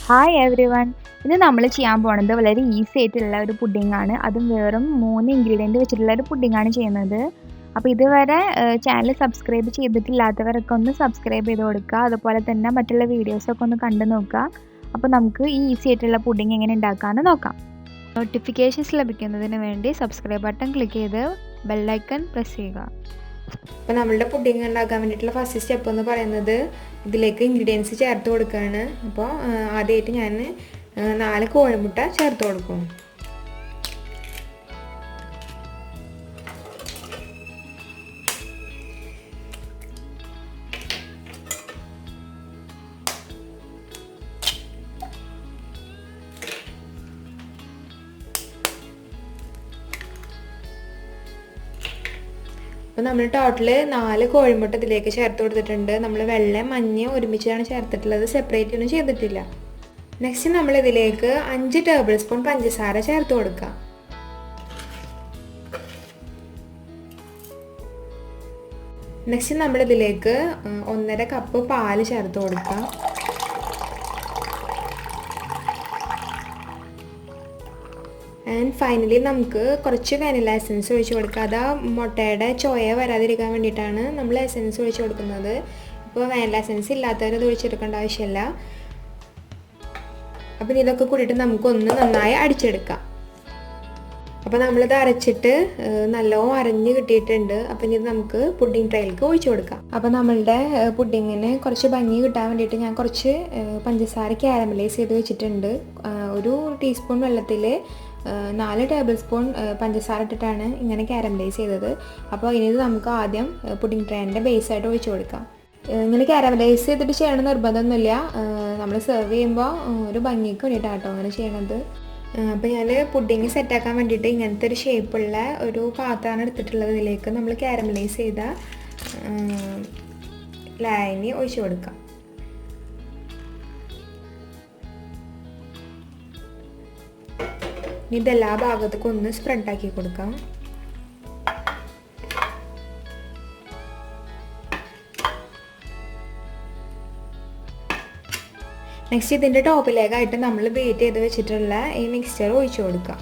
Hi every one. ഇന്ന് നമ്മൾ ചെയ്യാൻ പോണത് വളരെ ഈസി ആയിട്ടുള്ള ഒരു പുഡിങ്ങാണ്. അതും വെറും 3 ഇൻഗ്രീഡിയൻറ്റ് വെച്ചിട്ടുള്ള ഒരു പുഡിങ്ങാണ് ചെയ്യുന്നത്. അപ്പോൾ ഇതുവരെ ചാനൽ സബ്സ്ക്രൈബ് ചെയ്തിട്ടില്ലാത്തവരൊക്കെ ഒന്ന് സബ്സ്ക്രൈബ് ചെയ്ത് കൊടുക്കുക. അതുപോലെ തന്നെ മറ്റുള്ള വീഡിയോസൊക്കെ ഒന്ന് കണ്ടു നോക്കുക. അപ്പോൾ നമുക്ക് ഈ ഈസി ആയിട്ടുള്ള പുഡിങ് എങ്ങനെ ഉണ്ടാക്കാമെന്ന് നോക്കാം. നോട്ടിഫിക്കേഷൻസ് ലഭിക്കുന്നതിന് വേണ്ടി സബ്സ്ക്രൈബ് ബട്ടൺ ക്ലിക്ക് ചെയ്ത് ബെല്ലൈക്കൺ പ്രസ് ചെയ്യുക. അപ്പോൾ നമ്മളുടെ പുഡിങ് ഉണ്ടാക്കാൻ വേണ്ടിയിട്ടുള്ള ഫസ്റ്റ് സ്റ്റെപ്പ് എന്ന് പറയുന്നത് ഇതിലേക്ക് ഇൻഗ്രീഡിയൻസ് ചേർത്ത് കൊടുക്കുകയാണ്. അപ്പോൾ ആദ്യമായിട്ട് ഞാൻ 4 കോഴിമുട്ട ചേർത്ത് കൊടുക്കും. അപ്പോൾ നമ്മൾ ടോട്ടൽ 4 കോഴിമുട്ട ഇതിലേക്ക് ചേർത്ത് കൊടുത്തിട്ടുണ്ട്. നമ്മൾ വെള്ളയും മഞ്ഞയും ഒരുമിച്ചാണ് ചേർത്തിട്ടുള്ളത്, സെപ്പറേറ്റ് ഒന്നും ചെയ്തിട്ടില്ല. നെക്സ്റ്റ് നമ്മൾ ഇതിലേക്ക് 5 ടേബിൾ സ്പൂൺ പഞ്ചസാര ചേർത്ത് കൊടുക്കാം. നെക്സ്റ്റ് നമ്മൾ ഇതിലേക്ക് 1.5 കപ്പ് പാല് ചേർത്ത് കൊടുക്കാം. ആൻഡ് ഫൈനലി നമുക്ക് കുറച്ച് വാനില എസൻസ് ഒഴിച്ച് കൊടുക്കുക. അത് മുട്ടയുടെ ചോയ വരാതിരിക്കാൻ വേണ്ടിയിട്ടാണ് നമ്മൾ എസൻസ് ഒഴിച്ച് കൊടുക്കുന്നത്. ഇപ്പോൾ വാനില എസൻസ് ഇല്ലാത്തവരത് ഒഴിച്ചെടുക്കേണ്ട ആവശ്യമില്ല. അപ്പം ഇതൊക്കെ കൂടിയിട്ട് നമുക്കൊന്ന് നന്നായി അടിച്ചെടുക്കാം. അപ്പോൾ നമ്മളിത് അരച്ചിട്ട് നല്ലോണം അരഞ്ഞ് കിട്ടിയിട്ടുണ്ട്. അപ്പം ഇത് നമുക്ക് പുഡിംഗ് ട്രേയിലേക്ക് ഒഴിച്ച് കൊടുക്കാം. അപ്പോൾ നമ്മളുടെ പുഡിങ്ങിന് കുറച്ച് ഭംഗി കിട്ടാൻ വേണ്ടിയിട്ട് ഞാൻ കുറച്ച് പഞ്ചസാര കാരമലൈസ് ചെയ്ത് വെച്ചിട്ടുണ്ട്. ഒരു ടീസ്പൂൺ വെള്ളത്തിൽ 4 ടേബിൾ സ്പൂൺ പഞ്ചസാര ഇട്ടിട്ടാണ് ഇങ്ങനെ കാരമലൈസ് ചെയ്തത്. അപ്പോൾ ഇനി ഇത് നമുക്ക് ആദ്യം പുഡിംഗ് ട്രേൻ്റെ ബേസായിട്ട് ഒഴിച്ച് കൊടുക്കാം. ഇങ്ങനെ കാരമലൈസ് ചെയ്തിട്ട് ചെയ്യണം നിർബന്ധമൊന്നുമില്ല. നമ്മൾ സെർവ് ചെയ്യുമ്പോൾ ഒരു ഭംഗിക്ക് വേണ്ടിയിട്ടാണ് കേട്ടോ അങ്ങനെ ചെയ്യണത്. അപ്പോൾ ഞാൻ പുഡിങ് സെറ്റാക്കാൻ വേണ്ടിയിട്ട് ഇങ്ങനത്തെ ഒരു ഷേപ്പുള്ള ഒരു പാത്രമാണ് എടുത്തിട്ടുള്ളത്. ഇതിലേക്ക് നമ്മൾ കാരമലൈസ് ചെയ്ത ലായനി ഒഴിച്ച് കൊടുക്കാം. ഇനി ഇതെല്ലാ ഭാഗത്തേക്കും ഒന്ന് സ്പ്രെഡാക്കി കൊടുക്കാം. നെക്സ്റ്റ് ഇതിൻ്റെ ടോപ്പിലേക്കായിട്ട് നമ്മൾ ബീറ്റ് ചെയ്ത് വെച്ചിട്ടുള്ള ഈ മിക്സ്ചർ ഒഴിച്ചു കൊടുക്കാം.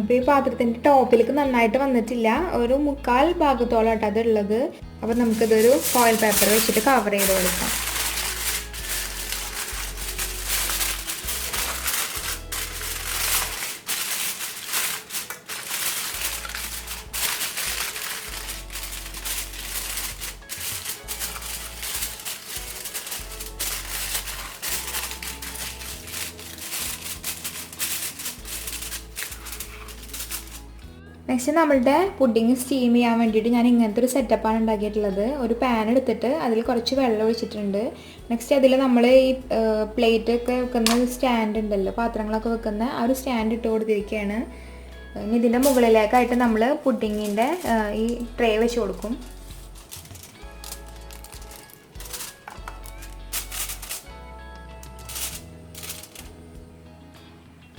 ഇപ്പോൾ ഈ പാത്രത്തിൻ്റെ ടോപ്പിലേക്ക് നന്നായിട്ട് വന്നിട്ടില്ല, ഒരു 1/4 ഭാഗത്തോളായിട്ട് അതുള്ളത്. അപ്പോൾ നമുക്കിതൊരു ഫോയിൽ പേപ്പർ വെച്ചിട്ട് കവർ ചെയ്ത് കൊടുക്കാം. നെക്സ്റ്റ് നമ്മളുടെ പുഡിങ് സ്റ്റീം ചെയ്യാൻ വേണ്ടിയിട്ട് ഞാൻ ഇങ്ങനത്തെ ഒരു സെറ്റപ്പാണ് ഉണ്ടാക്കിയിട്ടുള്ളത്. ഒരു പാൻ എടുത്തിട്ട് അതിൽ കുറച്ച് വെള്ളം ഒഴിച്ചിട്ടുണ്ട്. നെക്സ്റ്റ് അതിൽ നമ്മൾ ഈ പ്ലേറ്റൊക്കെ വെക്കുന്ന സ്റ്റാൻഡ് ഉണ്ടല്ലോ, പാത്രങ്ങളൊക്കെ വെക്കുന്ന ആ ഒരു സ്റ്റാൻഡ് ഇട്ട് കൊടുത്തിരിക്കുകയാണ്. ഇനി ഇതിൻ്റെ മുകളിലേക്കായിട്ട് നമ്മൾ പുഡിങ്ങിൻ്റെ ഈ ട്രേ വെച്ച് കൊടുക്കും.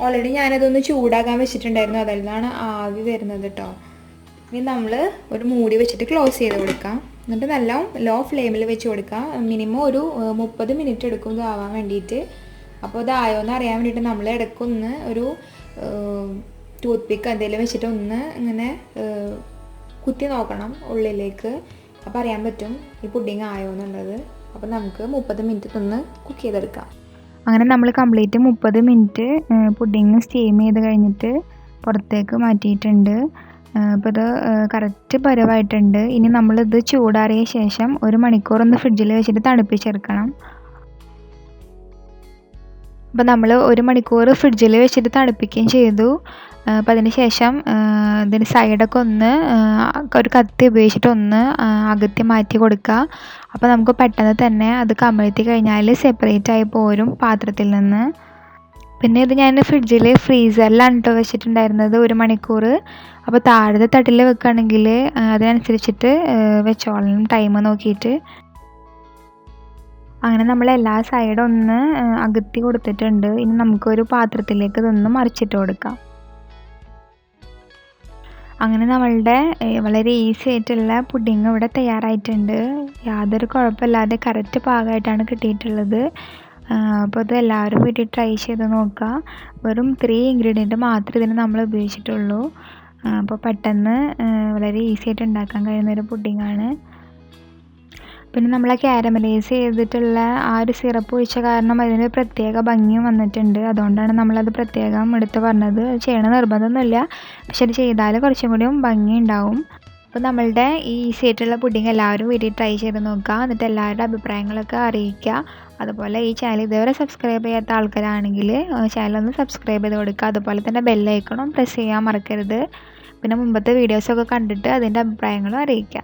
ഓൾറെഡി ഞാനതൊന്ന് ചൂടാക്കാൻ വെച്ചിട്ടുണ്ടായിരുന്നു, അതിൽ നിന്നാണ് ആവി വരുന്നത് കേട്ടോ. ഇനി നമ്മൾ ഒരു മൂടി വെച്ചിട്ട് ക്ലോസ് ചെയ്ത് കൊടുക്കാം. എന്നിട്ട് നല്ല ലോ ഫ്ലെയിമിൽ വെച്ച് കൊടുക്കാം. മിനിമം ഒരു 30 മിനിറ്റ് എടുക്കും ഇത് ആവാൻ വേണ്ടിയിട്ട്. അപ്പോൾ ഇതായോ എന്ന് അറിയാൻ വേണ്ടിയിട്ട് നമ്മൾ ഇടയ്ക്കൊന്ന് ഒരു ടൂത്ത് പിക്ക് എന്തെങ്കിലും വെച്ചിട്ട് ഒന്ന് ഇങ്ങനെ കുത്തി നോക്കണം ഉള്ളിലേക്ക്. അപ്പോൾ അറിയാൻ പറ്റും ഈ പുഡിങ് ആയോ എന്നുള്ളത്. അപ്പോൾ നമുക്ക് 30 മിനിറ്റ് ഒന്ന് കുക്ക് ചെയ്തെടുക്കാം. അങ്ങനെ നമ്മൾ കംപ്ലീറ്റ് 30 മിനിറ്റ് പുഡിങ് സ്റ്റീം ചെയ്ത് കഴിഞ്ഞിട്ട് പുറത്തേക്ക് മാറ്റിയിട്ടുണ്ട്. അപ്പോൾ ഇത് കറക്റ്റ് പരുവായിട്ടുണ്ട്. ഇനി നമ്മളിത് ചൂടാറിയ ശേഷം 1 മണിക്കൂർ ഒന്ന് ഫ്രിഡ്ജിൽ വെച്ചിട്ട് തണുപ്പിച്ചെടുക്കണം. അപ്പോൾ നമ്മൾ 1 മണിക്കൂർ ഫ്രിഡ്ജിൽ വെച്ചിട്ട് തണുപ്പിക്കുകയും ചെയ്തു. അപ്പോൾ അതിന് ശേഷം ഇതിന് സൈഡൊക്കെ ഒന്ന് ഒരു കത്തി ഉപയോഗിച്ചിട്ട് ഒന്ന് അകത്തി മാറ്റി കൊടുക്കുക. അപ്പോൾ നമുക്ക് പെട്ടെന്ന് തന്നെ അത് കമഴ്ത്തി കഴിഞ്ഞാൽ സെപ്പറേറ്റ് ആയി പോരും പാത്രത്തിൽ നിന്ന്. പിന്നെ ഇത് ഞാൻ ഫ്രിഡ്ജിൽ ഫ്രീസറിലാണ് കേട്ടോ വെച്ചിട്ടുണ്ടായിരുന്നത് 1 മണിക്കൂർ. അപ്പോൾ താഴത്തെ തട്ടിൽ വെക്കുകയാണെങ്കിൽ അതിനനുസരിച്ചിട്ട് വെച്ചോളണം ടൈം നോക്കിയിട്ട്. അങ്ങനെ നമ്മൾ എല്ലാ സൈഡും ഒന്ന് അകത്തി കൊടുത്തിട്ടുണ്ട്. ഇനി നമുക്കൊരു പാത്രത്തിലേക്ക് ഇതൊന്ന് മറിച്ചിട്ട് കൊടുക്കാം. അങ്ങനെ നമ്മളുടെ വളരെ ഈസി ആയിട്ടുള്ള പുഡിങ് ഇവിടെ തയ്യാറായിട്ടുണ്ട്. യാതൊരു കുഴപ്പമില്ലാതെ കറക്റ്റ് പാകമായിട്ടാണ് കിട്ടിയിട്ടുള്ളത്. അപ്പോൾ ഇത് എല്ലാവരും വീട്ടിൽ ട്രൈ ചെയ്ത് നോക്കുക. വെറും 3 ഇൻഗ്രീഡിയൻറ്റ് മാത്രമേ ഇതിന് നമ്മൾ ഉപയോഗിച്ചിട്ടുള്ളൂ. അപ്പോൾ പെട്ടെന്ന് വളരെ ഈസി ആയിട്ട് ഉണ്ടാക്കാൻ കഴിയുന്നൊരു പുഡിങ്ങാണ്. പിന്നെ നമ്മൾ കാരമലൈസ് ചെയ്തിട്ടുള്ള ആ ഒരു സിറപ്പ് ഒഴിച്ച കാരണം അതിന് പ്രത്യേക ഭംഗിയും വന്നിട്ടുണ്ട്. അതുകൊണ്ടാണ് നമ്മളത് പ്രത്യേകം എടുത്ത് പറഞ്ഞത്. ചെയ്യണ നിർബന്ധമൊന്നുമില്ല, പക്ഷെ അത് ചെയ്താൽ കുറച്ചും കൂടിയും ഭംഗി ഉണ്ടാവും. അപ്പോൾ നമ്മളുടെ ഈ ഈസി ആയിട്ടുള്ള പുഡിങ് എല്ലാവരും വീട്ടിൽ ട്രൈ ചെയ്ത് നോക്കുക. എന്നിട്ട് എല്ലാവരുടെ അഭിപ്രായങ്ങളൊക്കെ അറിയിക്കുക. അതുപോലെ ഈ ചാനൽ ഇതുവരെ സബ്സ്ക്രൈബ് ചെയ്യാത്ത ആൾക്കാരാണെങ്കിൽ ചാനലൊന്ന് സബ്സ്ക്രൈബ് ചെയ്ത് കൊടുക്കുക. അതുപോലെ തന്നെ ബെല്ലൈക്കണും പ്രസ് ചെയ്യാൻ മറക്കരുത്. പിന്നെ മുമ്പത്തെ വീഡിയോസൊക്കെ കണ്ടിട്ട് അതിൻ്റെ അഭിപ്രായങ്ങളും അറിയിക്കുക.